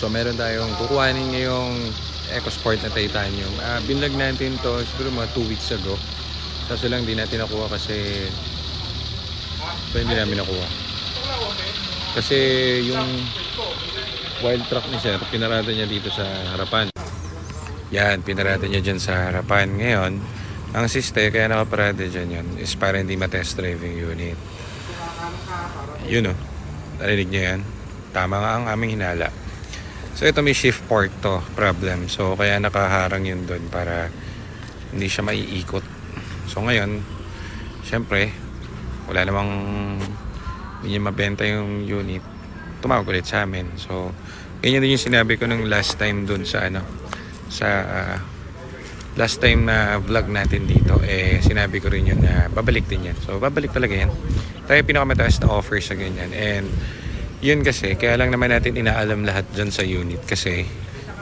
So meron tayong kukuhanin ngayong EcoSport na titanium. Binlog natin to siguro mga 2 weeks ago. Kaso lang di natin nakuha kasi hindi namin nakuha. Kasi yung wild truck ni sir, pinarada niya dito sa harapan. Yan, pinarada niya dyan sa harapan. Ngayon, ang siste, kaya nakaparada dyan yun, is para hindi matest drive yung unit. Yun o, narinig niyo yan? Tama nga ang aming hinala. So ito may shift port to, problem. So kaya nakaharang yun doon para hindi siya maiikot. So ngayon, syempre, wala namang hindi niya mabenta yung unit. Tumawag ulit sa amin. So, ganyan din yung sinabi ko nung last time doon sa last time na vlog natin dito. Sinabi ko rin yun na babalik din yan. So, babalik talaga yan. Tayo pinakamataas na offer sa ganyan. And, yun kasi, kaya lang naman natin inaalam lahat dyan sa unit. Kasi,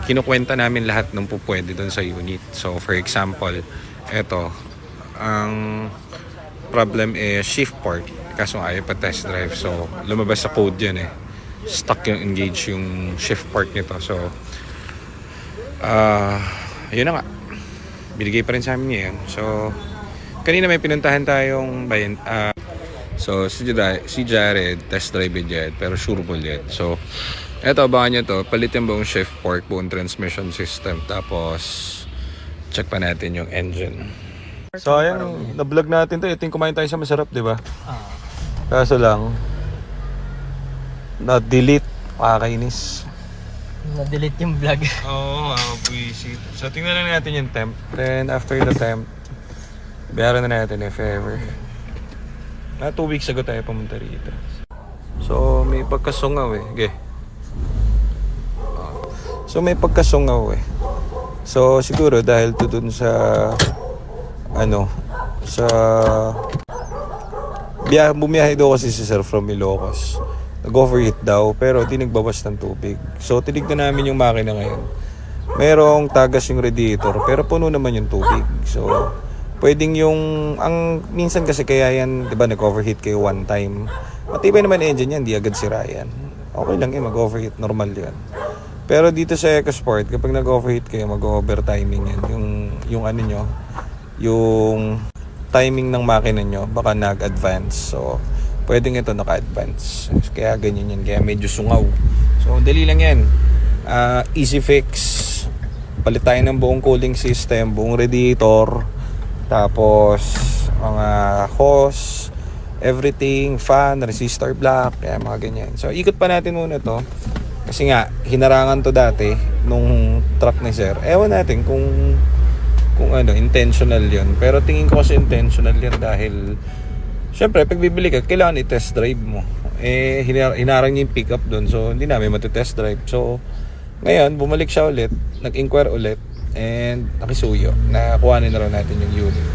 kinukwenta namin lahat ng pupwede doon sa unit. So, for example, eto, ang problem is shift port. Kaso ayaw pa test drive. So, lumabas sa code yun stuck yung engage yung shift port nito. So, yun na nga. Binigay pa rin sa amin yun. So, kanina may pinuntahan tayong bayan. So, si Jared, test drive yet, pero sureball yet. So, eto, abangan nyo to. Palit yung buong shift port, buong transmission system. Tapos, check pa natin yung engine. So, ayan, na-vlog natin to. Ito yung kumain tayo sa masarap, di ba? Kaso lang, na-delete. Makakainis. Na-delete yung vlog. Oo, buisit. So, tingnan lang natin yung temp. Then, after the temp, bayaran na natin if ever. 2 weeks ago tayo pumunta rito. So, may pagkasungaw Okay. So, may pagkasungaw So, siguro dahil to dun sa bumiyahe daw kasi si sir from Ilocos. Nag-overheat daw pero di nagbawas ng tubig. So tinignan namin yung makina ngayon. Merong tagas yung radiator pero puno naman yung tubig. So pwedeng minsan kasi kaya yan, 'di ba, nag-overheat kayo one time. Matibay naman engine yan, di agad sira yan. Okay lang mag-overheat, normal yan. Pero dito sa EcoSport, kapag nag-overheat kayo, mag-overtiming yan. Yung timing ng makina nyo baka nag-advance. So pwedeng ito naka-advance. Kaya ganyan yan, kaya medyo sungaw. So dali lang yan. Easy fix. Palit tayo ng buong cooling system, buong radiator, tapos mga hose, everything, fan, resistor block, kaya mga ganyan. So ikot pa natin muna to kasi nga hinarangan to dati nung truck ni sir. Ewan natin kung intentional yun. Pero tingin ko kasi intentional yun dahil syempre pag bibili ka, kailangan i-test drive mo. Hinarang niya yung pickup doon, so hindi namin matitest drive. So ngayon bumalik siya ulit, nag-inquire ulit, and nakisuyo na kuhanin na raw natin yung unit.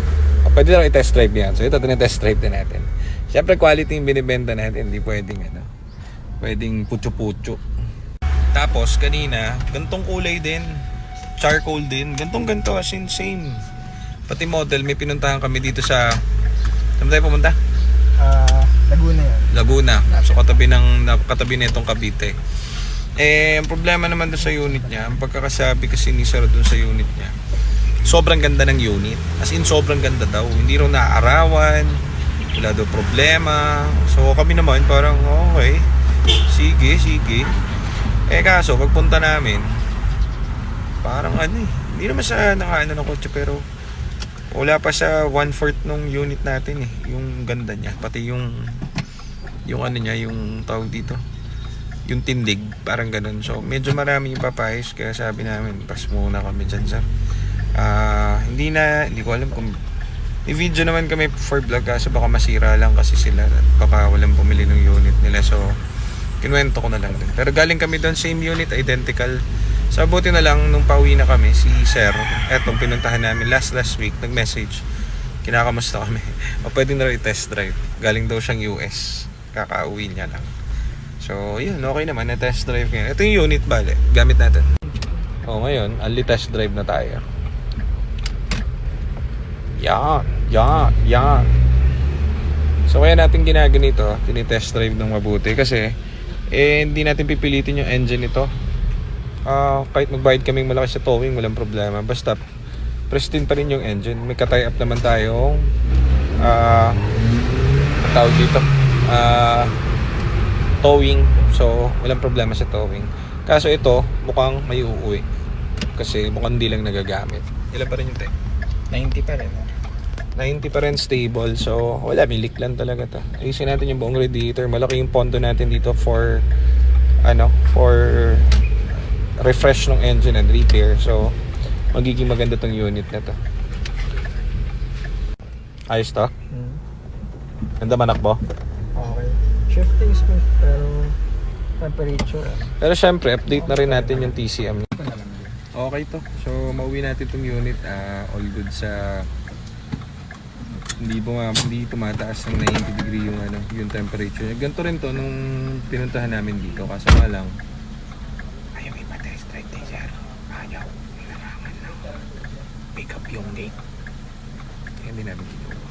Pwede na i-test drive yan. So ito test drive na natin. Syempre quality yung binibenta natin, hindi pwedeng putyo-putyo. Tapos kanina gantong kulay din, charcoal din, ganto as in same. Pati model, may pinuntahan kami dito sa, saan tayo pumunta? Laguna yun. Laguna. So katabi nitong Cavite. Ang problema naman doon sa unit niya, ang pagkakasabi kasi ni sir doon sa unit niya, sobrang ganda ng unit. As in sobrang ganda daw. Hindi raw naaarawan, wala daw problema. So kami naman parang okay, sige. Kaso pagpunta namin, parang hindi naman sa nakaano ng kotse pero wala pa sa 1/4 nung unit natin yung ganda niya, pati yung niya, yung tawag dito, yung tindig, parang ganun. So medyo marami yung papayos, kaya sabi namin pas muna kami dyan sir. Hindi ko alam kung i-video naman kami for vlog kaso baka masira lang kasi sila, baka walang bumili ng unit nila. So kinuwento ko na lang din. Pero galing kami doon, same unit, identical. So buti na lang nung pauwi na kami, si sir, etong pinuntahan namin last week, nag-message, kinakamusta kami. Pwede na rin i-test drive. Galing daw siyang US, kakauwi niya lang. So yun, okay naman, na-test drive ngayon. Ito yung unit, bale, gamit natin. Ngayon, only test drive na tayo. Yan. So kaya natin ginagawa tinitest drive ng mabuti kasi hindi natin pipilitin yung engine nito. Kahit magbayad kaming malaki sa towing, walang problema. Basta pristine pa rin yung engine. May ka-tie up naman tayong tawag dito, towing. So walang problema sa towing. Kaso ito mukhang may uuwi kasi mukhang di lang nagagamit. Ilan pa rin yung 90 pa rin. 90 pa rin stable. So wala, milik lang talaga to. Ayusin natin yung buong radiator. Malaki yung pondo natin dito for refresh ng engine and repair. So magiging maganda tong unit na to. Ayos to? Ganda manakbo. Okay. Shifting smooth pero temperature. Pero syempre update na rin natin yung TCM. Okay to. So mauwi natin tong unit. All good sa hindi tumataas ng 90 degree yung temperature. Ganito rin to nung pinuntahan namin dito. Kaso nga lang ayaw ipa-test drive din sir. Ayaw. Kailangan lang pick up yung gate. Kaya hindi namin kinuha.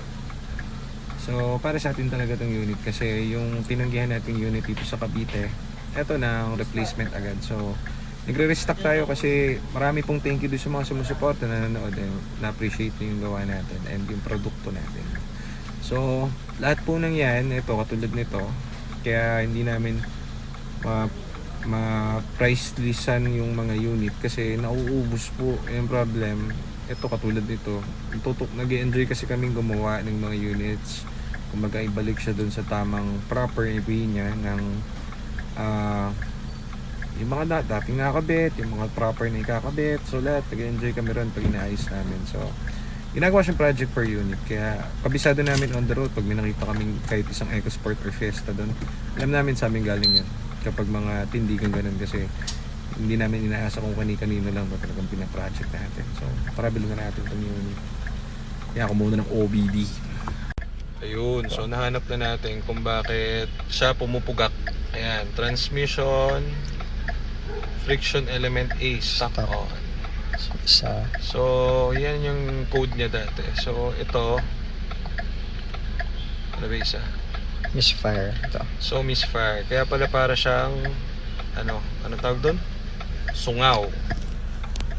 So para sa atin talaga tong unit kasi yung tinanggihan nating unit dito sa Cavite, eto na ang replacement agad. So nagre-restock tayo kasi marami pong thank you doon sa mga sumusuporta na nanonood and na-appreciate yung gawa natin and yung produkto natin. So lahat po ng yan, ito katulad nito, kaya hindi namin ma-price listan yung mga unit kasi nauubos po yung problem. Ito katulad nito, nag-enjoy kasi kaming gumawa ng mga units. Kumbaga ibalik siya doon sa tamang proper way niya ng yung mga dating nakakabit, yung mga proper na ikakabit. So lahat, nag-enjoy kami ron pag inaayos namin. So ginagawa siyang project per unit. Kaya kabisado namin on the road pag may nakita kaming kahit isang EcoSport or Fiesta doon. Alam namin sa amin galing yan. Kapag mga tindigan ganun kasi hindi namin inaasa kung kani-kanino lang ba talagang pinaproject natin. So para bilhin na natin itong unit. Kaya ako muna ng OBD. Ayun, so nahanap na natin kung bakit siya pumupugak. Ayan, transmission friction element ace. Oh. So, yan yung code niya dati. So, ito ano ba isa? Misfire ito. So, misfire. Kaya pala para siyang ano tawag doon? Sungaw.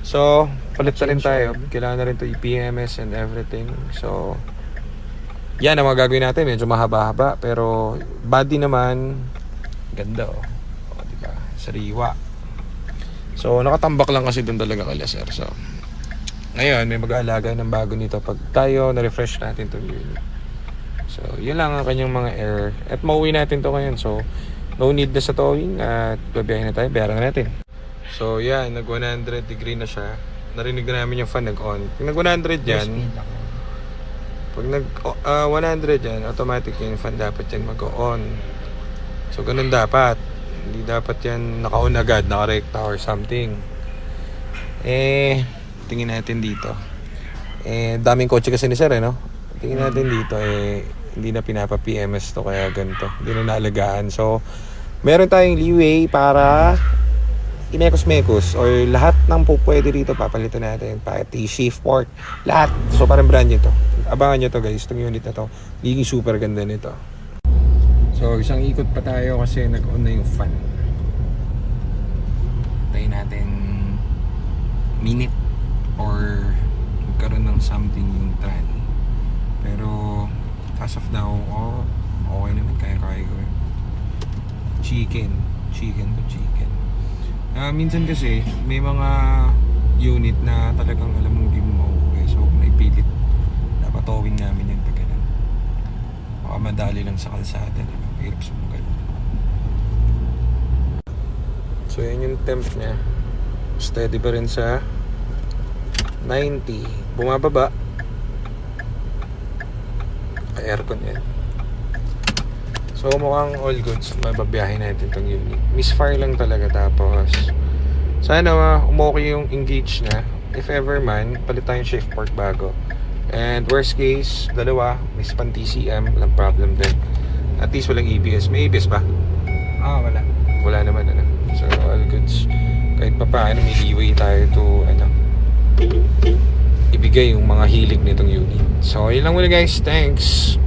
So, palit na rin tayo. Kailangan na rin to EPMS and everything. So, yan ang mga gagawin natin. Medyo mahaba-haba. Pero, body naman ganda oh. O, diba? Sariwa. So, nakatambak lang kasi doon talaga kala sir. So, ngayon, may mag-aalaga ng bago nito pag tayo na-refresh natin itong unit. So, yun lang ang kanyang mga error. At mauwi natin to ngayon. So, no need na sa towing at babiyahin na tayo. Bayaran na natin. So, yan. Nag 100 degree na siya. Narinig na namin yung fan nag-on. Pag nag 100 yan, pag nag 100 yan, automatic yung fan dapat yan mag-on. So, ganun dapat. Hindi dapat yan naka-on agad, naka-recta or something. Tingin natin dito. Daming kotse kasi ni sir no? Tingin natin dito, hindi na pinapa-PMS to kaya ganito. Hindi na naalagaan. So, meron tayong leeway para imekos-mekos or lahat ng pwede dito papalitan natin. Pati shift port, lahat. So, parang brand nyo to. Abangan nyo to guys, itong unit na to. Giging super ganda nito. So, isang ikot pa tayo kasi nag-on na yung fan. Tayo natin minute or magkaroon ng something yung tranny. Pero, as of now, okay naman. Kaya-kaya ko. Chicken. Minsan kasi, may mga unit na talagang alam mo hindi mo mauwi. So, naipilit. Dapat towing namin yan pag ganun. Baka madali lang sa kalsada. Diba? Hirap sumugal. So yan yung temp niya. Steady pa rin sa 90. Bumababa. Aircon yan. So mukhang all goods. Mababiyahin natin itong unit. Misfire lang talaga. Tapos sana umokay yung engage na. If ever man, palit tayong shift port bago. And worst case, dalawa. May span TCM. Walang problem din. At least walang ABS. May ABS ba? Wala. Wala naman So all goods. Kahit pa paano may leeway tayo to ibigay yung mga hilig nitong unit. So yun lang muna guys. Thanks.